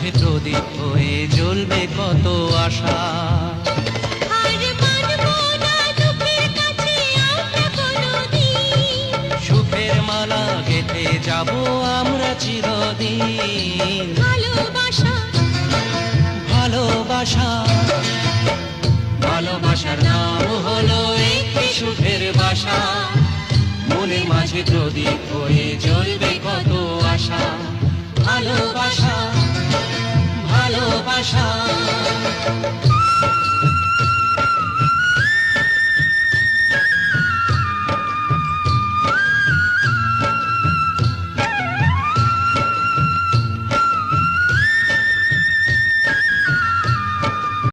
মাঝে প্রদীপ হয়ে জ্বলবে কত আশা। সুখের মালা গেঁথে যাব আমরা চিরদিন। ভালোবাসা ভালোবাসা ভালোবাসার নাম হলো একটি সুখের বাসা। মনের মাঝে প্রদীপ হয়ে জ্বলবে কত আশা। ভালোবাসা ভালোবাসা।